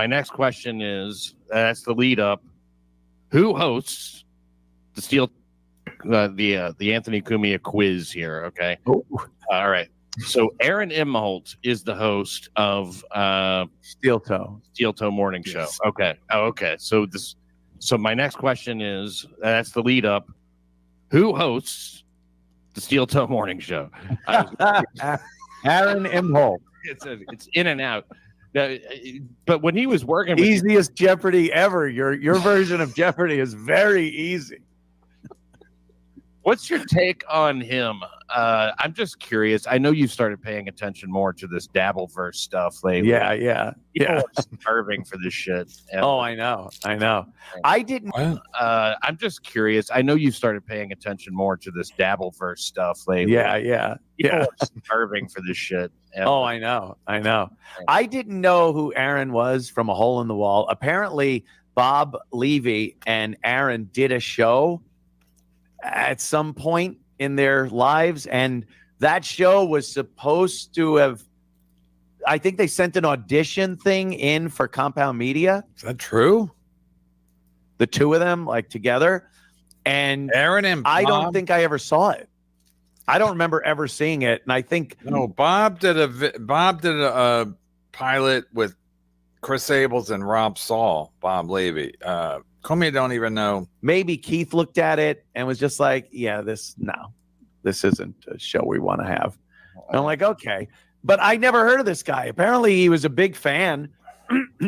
my next question is, that's the lead up. Who hosts the the Anthony Cumia quiz here? Okay. Oh. All right. So Aaron Imholt is the host of Steel Toe Morning Show. Okay. Oh, okay. So my next question is, that's the lead up. Who hosts the Steel Toe Morning Show? Aaron Imholt. It's in and out. But when he was working with easiest Jeopardy ever. Your version of Jeopardy is very easy. What's your take on him? I'm just curious. I know you've started paying attention more to this dabbleverse stuff lately. Yeah. People are starving for this shit. Oh, I know. I didn't. I'm just curious. I know you've started paying attention more to this dabbleverse stuff lately. Yeah. People are starving for this shit. Oh, I know. I didn't know who Aaron was from a hole in the wall. Apparently, Bob Levy and Aaron did a show at some point in their lives, and that show was supposed to have, I think they sent an audition thing in for Compound Media. Is that true? The two of them, like, together. And Aaron and Bob? I don't think I ever saw it. I don't remember ever seeing it. And I think Bob did a pilot with Chris Abels and Rob Saul. Bob Levy. Cumia don't even know. Maybe Keith looked at it and was just like, "Yeah, this isn't a show we want to have." And I'm like, okay, but I never heard of this guy. Apparently, he was a big fan,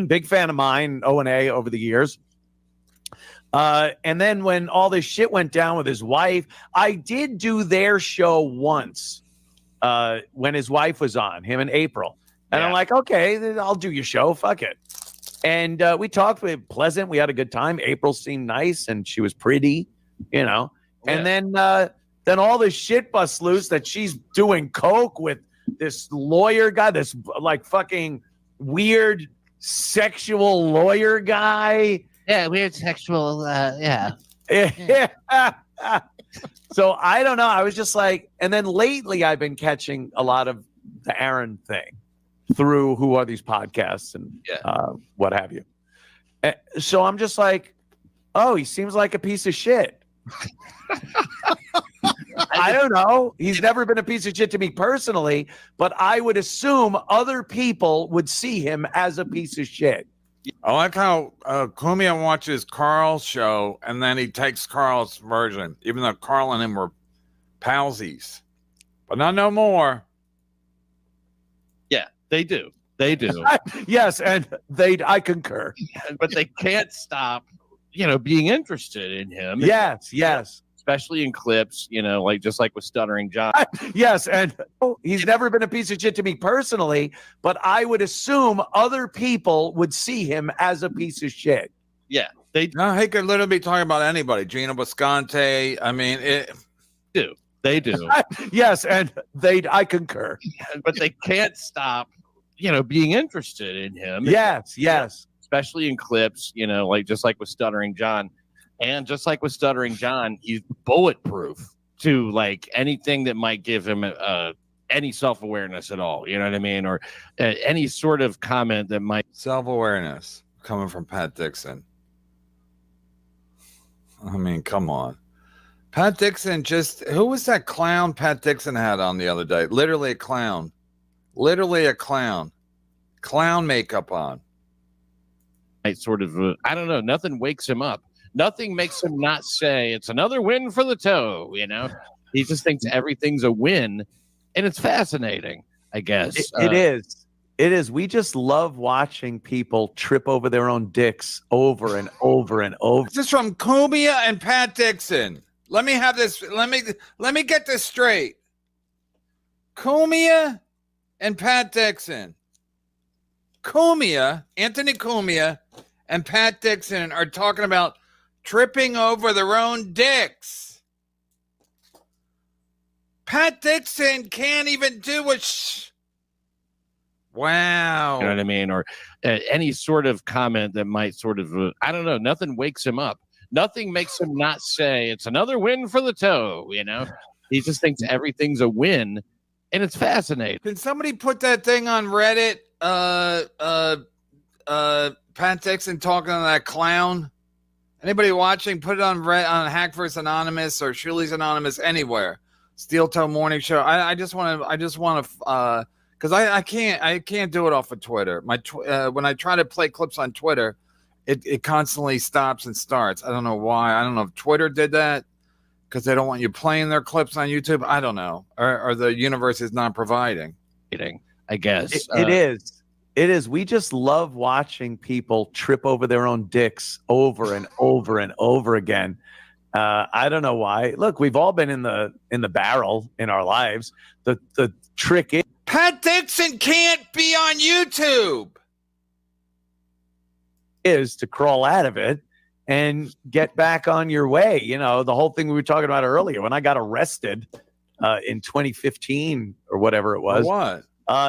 big fan of mine, O&A over the years. And then when all this shit went down with his wife, I did do their show once when his wife was on, him and April. And I'm like, okay, I'll do your show. Fuck it. And we talked with Pleasant. We had a good time. April seemed nice and she was pretty, you know. Yeah. And then all this shit busts loose that she's doing coke with this lawyer guy, this like fucking weird sexual lawyer guy. Yeah, weird sexual, yeah. So I don't know. I was just like, and then lately I've been catching a lot of the Aaron thing through Who Are These Podcasts and what have you. So I'm just like, oh, he seems like a piece of shit. I don't know. He's never been a piece of shit to me personally, but I would assume other people would see him as a piece of shit. I like how Cumia watches Carl's show and then he takes Carl's version, even though Carl and him were palsies. But not no more. Yeah, they do. They do. Yes, and I concur. But they can't stop, being interested in him. Yes. Especially in clips, like just like with Stuttering John. Yes, and he's never been a piece of shit to me personally, but I would assume other people would see him as a piece of shit. Yeah, he could literally be talking about anybody. Gina Bisconte. I mean, They do. Yes, and I concur. But they can't stop, being interested in him. Yes. Especially in clips, like just like with Stuttering John. And just like with Stuttering John, he's bulletproof to like anything that might give him any self-awareness at all. You know what I mean? Or any sort of comment that might. Self-awareness coming from Pat Dixon. I mean, come on. Pat Dixon who was that clown Pat Dixon had on the other day? Literally a clown. Clown makeup on. I don't know. Nothing wakes him up. Nothing makes him not say it's another win for the toe. He just thinks everything's a win, and it's fascinating. I guess it is. It is. We just love watching people trip over their own dicks over and over and over. This is from Cumia and Pat Dixon. Let me have this. Let me get this straight. Cumia and Pat Dixon. Anthony Cumia and Pat Dixon are talking about tripping over their own dicks. Pat Dixon can't even do wow. You know what I mean? Or any sort of comment that might I don't know. Nothing wakes him up. Nothing makes him not say it's another win for the toe. He just thinks everything's a win, and it's fascinating. Can somebody put that thing on Reddit? Pat Dixon talking to that clown? Anybody watching? Put it on Hackverse Anonymous or Shirley's Anonymous, anywhere. Steel Toe Morning Show. I just want to, because I can't do it off of Twitter. When I try to play clips on Twitter, it constantly stops and starts. I don't know why. I don't know if Twitter did that because they don't want you playing their clips on YouTube. I don't know, or the universe is not providing. I guess it is. It is. We just love watching people trip over their own dicks over and over and over again. I don't know why. Look, we've all been in the barrel in our lives. The trick is Pat Dixon can't be on YouTube. Is to crawl out of it and get back on your way. You know, the whole thing we were talking about earlier when I got arrested in 2015 or whatever it was. What?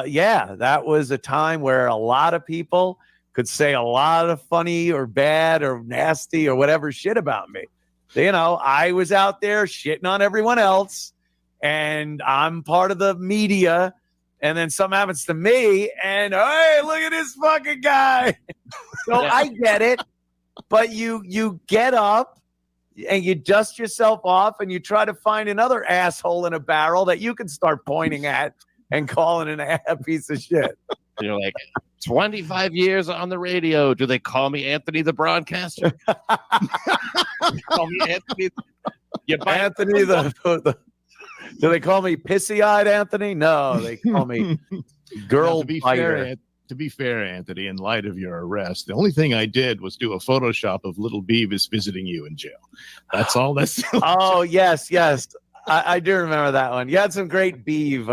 Yeah, that was a time where a lot of people could say a lot of funny or bad or nasty or whatever shit about me. You know, I was out there shitting on everyone else, and I'm part of the media, and then something happens to me, and hey, look at this fucking guy. So I get it, but you get up and you dust yourself off, and you try to find another asshole in a barrel that you can start pointing at and calling a piece of shit. You're like, 25 years on the radio. Do they call me Anthony the Broadcaster? Call me Anthony. Anthony do they call me pissy-eyed Anthony? No, they call me girl fighter. To be fair, Anthony, in light of your arrest, the only thing I did was do a Photoshop of little Beavis visiting you in jail. That's all. That's oh, yes. I do remember that one. You had some great Beav.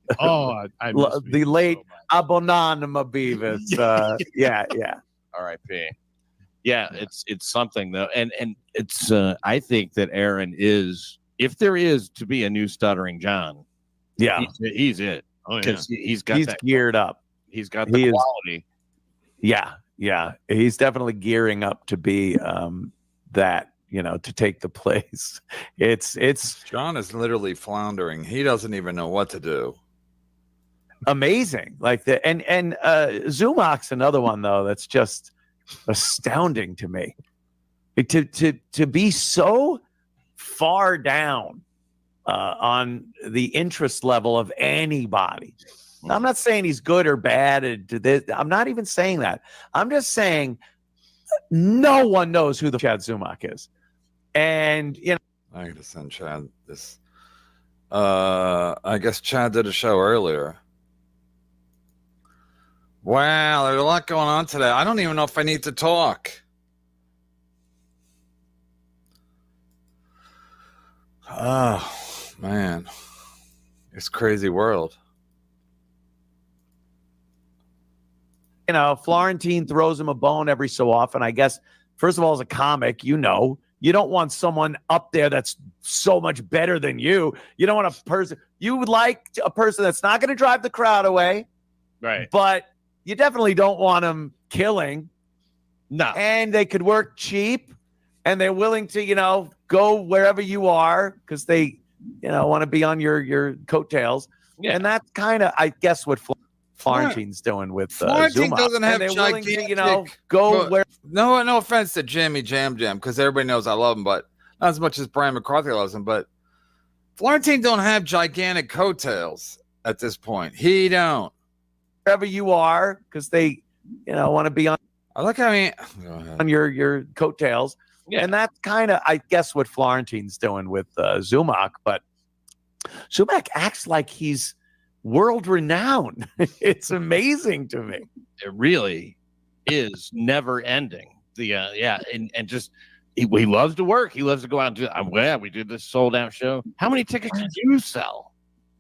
The late Abonanima Beavis. Yeah. R.I.P. Yeah, it's something though, and it's I think that Aaron is, if there is to be a new Stuttering John, yeah, he's it. Oh yeah, he's geared up. He's got the quality. Yeah. He's definitely gearing up to be that. You know, to take the place. It's John is literally floundering. He doesn't even know what to do. Amazing. Like and Zumock's another one though that's just astounding to me. To be so far down on the interest level of anybody. Now, I'm not saying he's good or bad. I'm not even saying that. I'm just saying no one knows who the Chad Zumock is. And, you know, I gotta send Chad this. I guess Chad did a show earlier. Wow, there's a lot going on today. I don't even know if I need to talk. Oh, man. It's crazy world. You know, Florentine throws him a bone every so often. I guess, first of all, as a comic, you know, you don't want someone up there that's so much better than you. You don't want a person. You would like a person that's not going to drive the crowd away. Right. But you definitely don't want them killing. No. And they could work cheap, and they're willing to, you know, go wherever you are because they, you know, want to be on your coattails. Yeah. And that's kind of, I guess, what Florentine's doing with Florentine Zumock. doesn't have gigantic, to, you know, go where. No offense to Jimmy Jam because everybody knows I love him, but not as much as Brian McCarthy loves him. But Florentine don't have gigantic coattails at this point. He don't. Wherever you are, because they, you know, want to be on. I like how on your coattails. Yeah. And that's kind of, I guess, what Florentine's doing with Zumock. But Zumock acts like he's world renowned. It's amazing to me. It really is never ending. And just he loves to work. He loves to go out and do. We did this sold out show. How many tickets did you sell?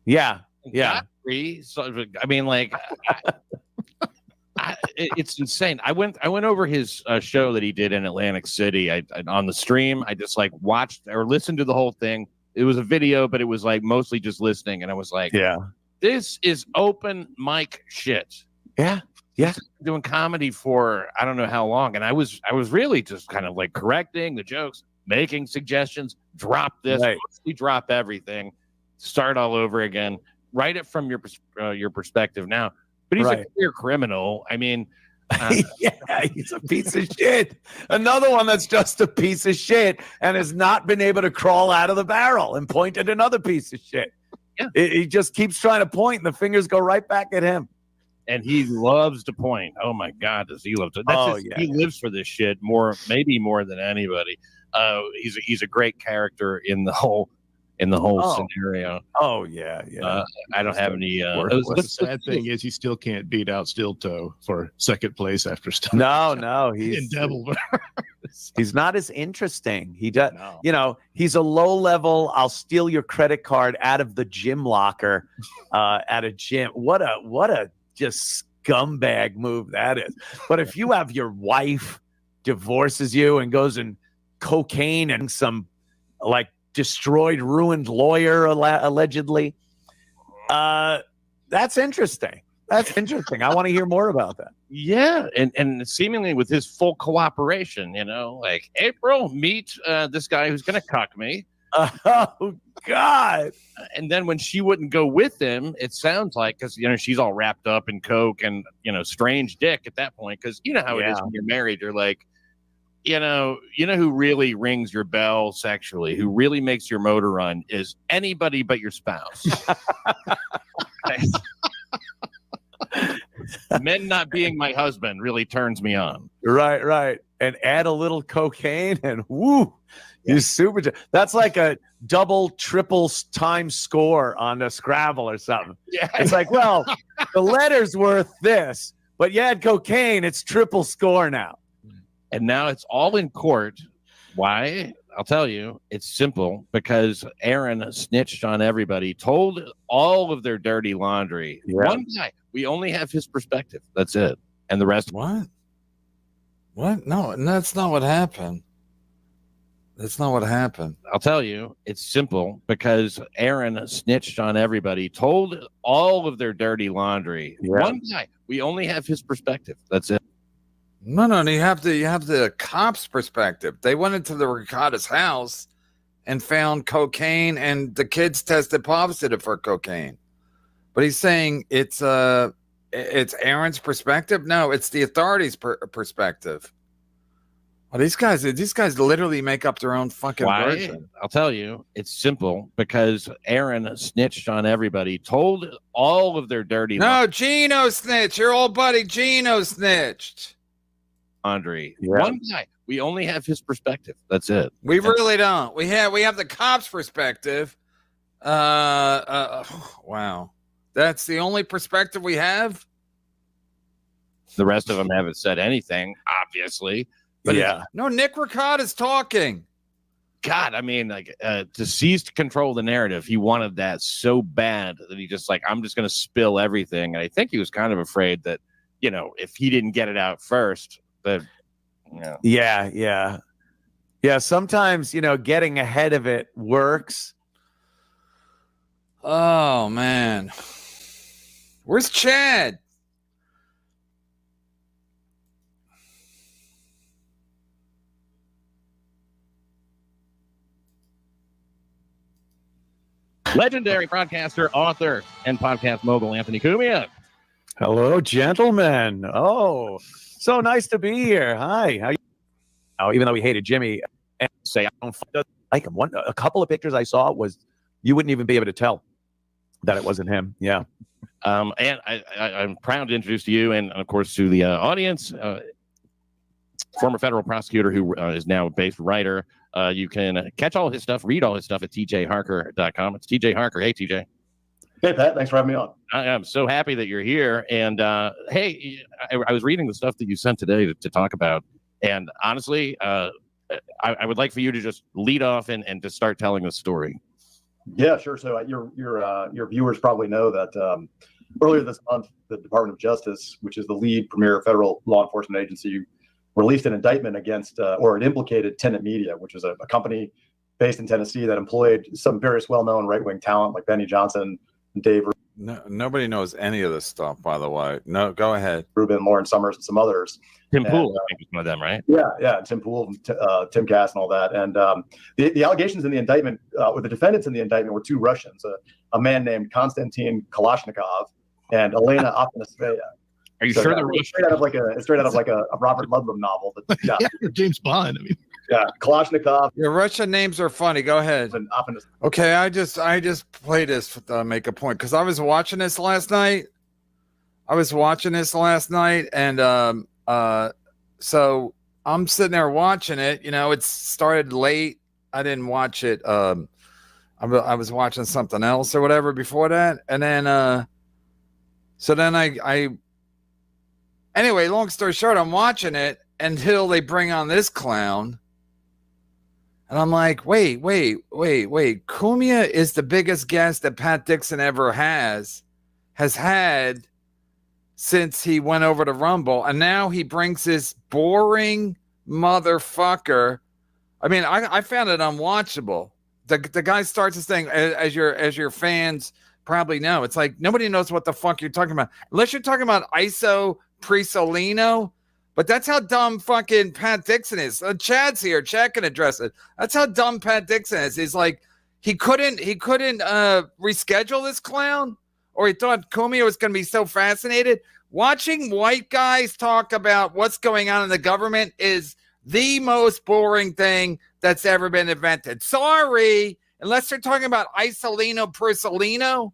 Yeah. So, I mean, like, it's insane. I went over his show that he did in Atlantic City. I on the stream. I just like watched or listened to the whole thing. It was a video, but it was like mostly just listening. And I was like, yeah. This is open mic shit. Yeah. Doing comedy for I don't know how long. And I was really just kind of like correcting the jokes, making suggestions, drop this, mostly drop everything, start all over again, write it from your perspective now. But he's a clear criminal. I mean, Yeah, he's a piece of shit. Another one that's just a piece of shit and has not been able to crawl out of the barrel and point at another piece of shit. Yeah. He just keeps trying to point, and the fingers go right back at him. And he loves to point. Oh my God, does he love to? He lives for this shit maybe more than anybody. He's a great character in the whole scenario. Oh yeah. I don't have any. The sad thing is he still can't beat out Steel Toe for second place after starting. No, he's in Devilverse. He's not as interesting. He does, he's a low level. I'll steal your credit card out of the gym locker at a gym. What a just scumbag move that is. But if you have your wife divorces you and goes and cocaine and some like destroyed, ruined lawyer allegedly, that's interesting. That's interesting. I want to hear more about that. Yeah, and seemingly with his full cooperation, like April, meet this guy who's going to cuck me. Oh God! And then when she wouldn't go with him, it sounds like because she's all wrapped up in coke and strange dick at that point. Because you know how it is when you're married. You're like, who really rings your bell sexually, who really makes your motor run is anybody but your spouse. Men not being my husband really turns me on. Right. And add a little cocaine and woo, you're super. That's like a double, triple time score on a Scrabble or something. Yeah. It's like, well, the letter's worth this, but you add cocaine, it's triple score now. And now it's all in court. Why? I'll tell you. It's simple because Aaron snitched on everybody, told all of their dirty laundry. Yeah. One guy. We only have his perspective. That's it. And the rest. What? No, that's not what happened. That's not what happened. I'll tell you. It's simple because Aaron snitched on everybody, told all of their dirty laundry. Yeah. One guy. We only have his perspective. That's it. No, you have the cops' perspective. They went into the Ricotta's house and found cocaine, and the kids tested positive for cocaine. But he's saying it's Aaron's perspective. No, it's the authorities' perspective. Well, these guys literally make up their own fucking version. I'll tell you. It's simple because Aaron snitched on everybody, told all of their dirty. No, Gino snitched. Your old buddy Gino snitched. Laundry. Yeah. One guy. We only have his perspective. That's it. We really don't. We have the cops' perspective. Wow. That's the only perspective we have. The rest of them haven't said anything, obviously. But no, Nick Ricotta's talking. God, I mean, like to seize control the narrative. He wanted that so bad that he just I'm just going to spill everything. And I think he was kind of afraid that, if he didn't get it out first, that. Yeah. Sometimes, getting ahead of it works. Oh man. Where's Chad? Legendary broadcaster, author, and podcast mogul Anthony Cumia. Hello, gentlemen. Oh, so nice to be here. Hi. How you? Oh, even though we hated Jimmy, and say I don't like him. A couple of pictures I saw was you wouldn't even be able to tell that it wasn't him. Yeah. And I'm proud to introduce to you and, of course, to the audience, former federal prosecutor who is now a based writer. You can catch all his stuff, read all his stuff at tjharker.com. It's TJ Harker. Hey, TJ. Hey, Pat. Thanks for having me on. I am so happy that you're here. And, hey, I was reading the stuff that you sent today to talk about. And honestly, I would like for you to just lead off and to start telling the story. Yeah, sure. So your viewers probably know that earlier this month, the Department of Justice, which is the lead premier federal law enforcement agency, released an indictment against or it implicated Tenet Media, which is a company based in Tennessee that employed some various well-known right-wing talent like Benny Johnson, Dave. No, nobody knows any of this stuff, by the way. No, go ahead. Rubin, Lauren Summers, and some others. Tim Pool, I think, is one of them, right? Yeah, Tim Pool, Tim Cass, and all that. And the allegations in the indictment, or the defendants in the indictment, were two Russians, a man named Konstantin Kalashnikov and Elena Afanasyev. Are you So, sure yeah, the it's straight out of like a Robert Ludlum novel. But, yeah, Yeah, James Bond. I mean, yeah, Kalashnikov Your Russian names are funny. Go ahead. and Optimus. Okay, I just play this to make a point because I was watching this last night. And so I'm sitting there watching it. You know, it started late. I didn't watch it. I was watching something else or whatever before that, and then so then I anyway. Long story short, I'm watching it until they bring on this clown. And I'm like, wait. Cumia is the biggest guest that Pat Dixon ever has had since he went over to Rumble. And now he brings this boring motherfucker. I mean, I found it unwatchable. The guy starts this thing, as your fans probably know. It's like nobody knows what the fuck you're talking about. Unless you're talking about ISO Prisolino. But that's how dumb fucking Pat Dixon is. Chad's here. Chad can address it. That's how dumb Pat Dixon is. He's like, he couldn't reschedule this clown, or he thought Cumia was going to be so fascinated. Watching white guys talk about what's going on in the government is the most boring thing that's ever been invented. Sorry, unless they're talking about Isolino Persolino.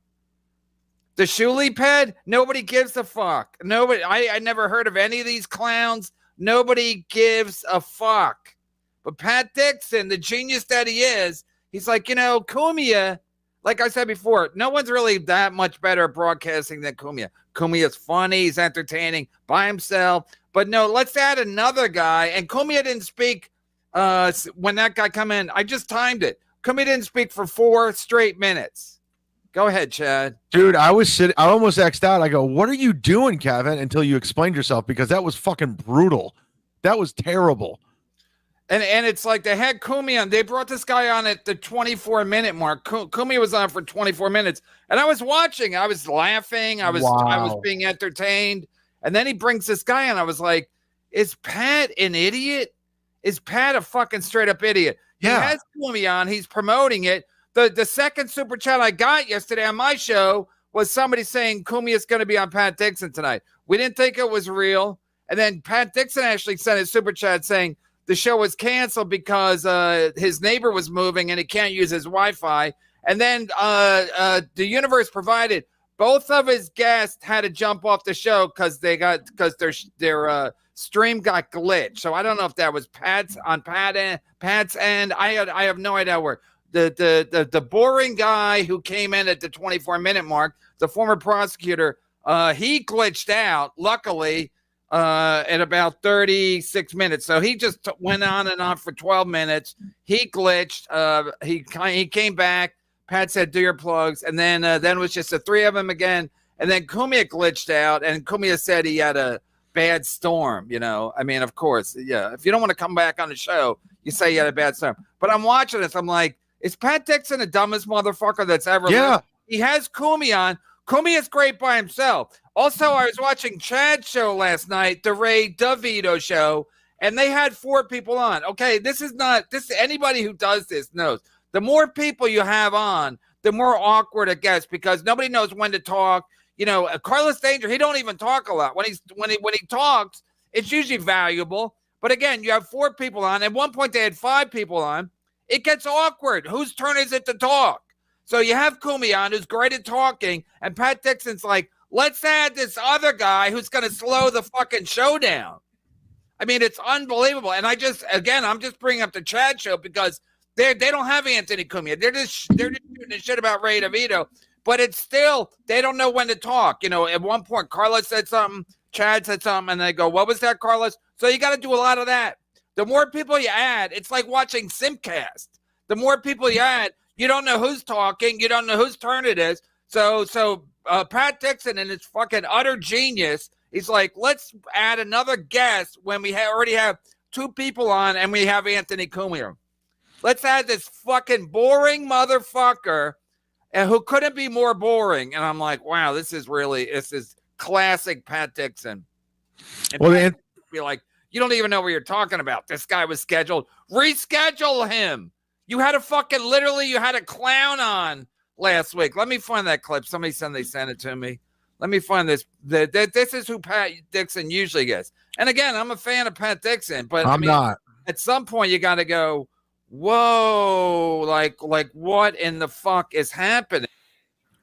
The Shuli Ped, nobody gives a fuck. Nobody. I never heard of any of these clowns. Nobody gives a fuck. But Pat Dixon, the genius that he is, he's like, Cumia, like I said before, no one's really that much better at broadcasting than Cumia. Cumia's funny, he's entertaining by himself. But no, let's add another guy. And Cumia didn't speak when that guy come in. I just timed it. Cumia didn't speak for 4 straight minutes. Go ahead, Chad. Dude, I almost X'd out. I go, what are you doing, Kevin? Until you explained yourself, because that was fucking brutal. That was terrible. And it's like they had Cumia on. They brought this guy on at the 24-minute mark. Cumia was on for 24 minutes. And I was watching. I was laughing. I was being entertained. And then he brings this guy on. I was like, is Pat an idiot? Is Pat a fucking straight up idiot? Yeah. He has Cumia on. He's promoting it. The second super chat I got yesterday on my show was somebody saying Cumia is going to be on Pat Dixon tonight. We didn't think it was real. And then Pat Dixon actually sent a super chat saying the show was canceled because his neighbor was moving and he can't use his Wi-Fi. And then the universe provided both of his guests had to jump off the show because their stream got glitched. So I don't know if that was Pat's end. I have no idea where. The boring guy who came in at the 24-minute mark, the former prosecutor, he glitched out, luckily, at about 36 minutes. So he just went on and on for 12 minutes. He glitched. He came back. Pat said, do your plugs. And then it was just the 3 of them again. And then Cumia glitched out, and Cumia said he had a bad storm, I mean, of course, yeah. If you don't want to come back on the show, you say you had a bad storm. But I'm watching this. I'm like, is Pat Dixon the dumbest motherfucker that's ever lived? He has Cumia on. Cumia's great by himself. Also, I was watching Chad's show last night, the Ray DeVito show, and they had 4 people on. Okay, this anybody who does this knows. The more people you have on, the more awkward it gets because nobody knows when to talk. Carlos Danger, he don't even talk a lot. When he talks, it's usually valuable. But again, you have 4 people on. At one point, they had 5 people on. It gets awkward. Whose turn is it to talk? So you have Cumia on, who's great at talking, and Pat Dixon's like, let's add this other guy who's going to slow the fucking show down. I mean, it's unbelievable. And I'm just bringing up the Chad show because they don't have Anthony Cumia. They're just shooting shit about Ray DeVito. But it's still, they don't know when to talk. At one point, Carlos said something, Chad said something, and they go, what was that, Carlos? So you got to do a lot of that. The more people you add, it's like watching Simcast. The more people you add, you don't know who's talking. You don't know whose turn it is. So Pat Dixon and his fucking utter genius, he's like, let's add another guest when we already have 2 people on and we have Anthony Cumia. Let's add this fucking boring motherfucker who couldn't be more boring. And I'm like, wow, this is classic Pat Dixon. And well, Pat be like, you don't even know what you're talking about. This guy was scheduled. Reschedule him. You had a clown on last week. Let me find that clip. Somebody said they sent it to me. Let me find this. This is who Pat Dixon usually gets. And again, I'm a fan of Pat Dixon, but I'm not. At some point, you got to go, whoa, like what in the fuck is happening?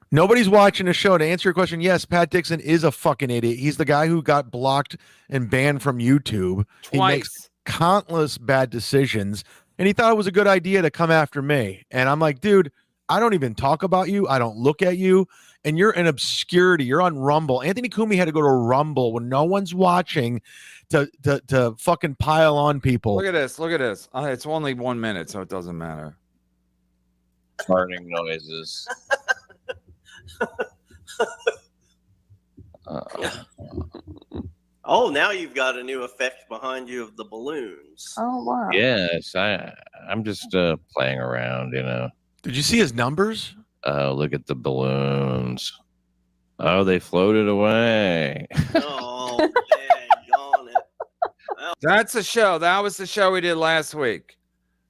Nobody's watching the show. To answer your question, yes, Pat Dixon is a fucking idiot. He's the guy who got blocked and banned from YouTube. Twice. He makes countless bad decisions, and he thought it was a good idea to come after me. And I'm like, dude, I don't even talk about you. I don't look at you, and you're in obscurity. You're on Rumble. Anthony Cumia had to go to Rumble when no one's watching to fucking pile on people. Look at this. Look at this. It's only 1 minute, so it doesn't matter. Farting noises. Oh, now you've got a new effect behind you of the balloons. Oh, wow. Yes, I'm just playing around, you know. Did you see his numbers? Oh, look at the balloons. Oh, they floated away. Oh, dang it. That's a show. That was the show we did last week.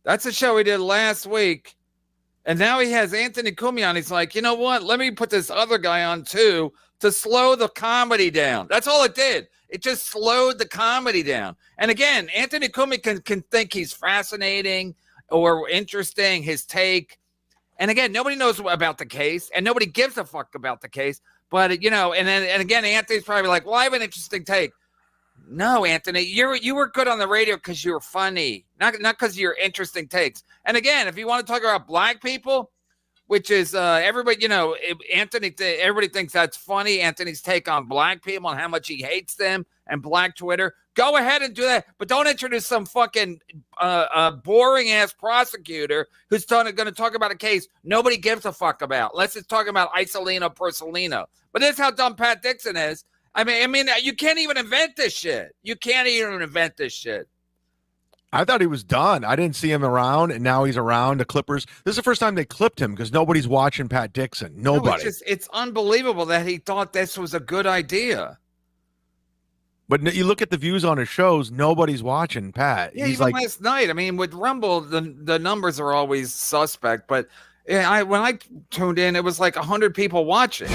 That's the show we did last week. And now he has Anthony Cumia on. He's like, you know what? Let me put this other guy on too to slow the comedy down. That's all it did. It just slowed the comedy down. And again, Anthony Cumia can think he's fascinating or interesting, his take. And again, nobody knows about the case and nobody gives a fuck about the case. But, you know, and again, Anthony's probably like, well, I have an interesting take. No, Anthony, you were good on the radio because you were funny, not because of your interesting takes. And again, if you want to talk about black people, which is everybody, you know, everybody thinks that's funny. Anthony's take on black people and how much he hates them and black Twitter. Go ahead and do that, but don't introduce some fucking boring ass prosecutor who's going to talk about a case nobody gives a fuck about. Unless it's talking about Isolino Porcelino. But this is how dumb Pat Dixon is. I mean, you can't even invent this shit. You can't even invent this shit. I thought he was done. I didn't see him around, and now he's around. The Clippers. This is the first time they clipped him because nobody's watching Pat Dixon. Nobody. No, it's unbelievable that he thought this was a good idea. But you look at the views on his shows, nobody's watching Pat. Yeah, he's even like, last night. I mean, with Rumble, the numbers are always suspect. But when I tuned in, it was like 100 people watching.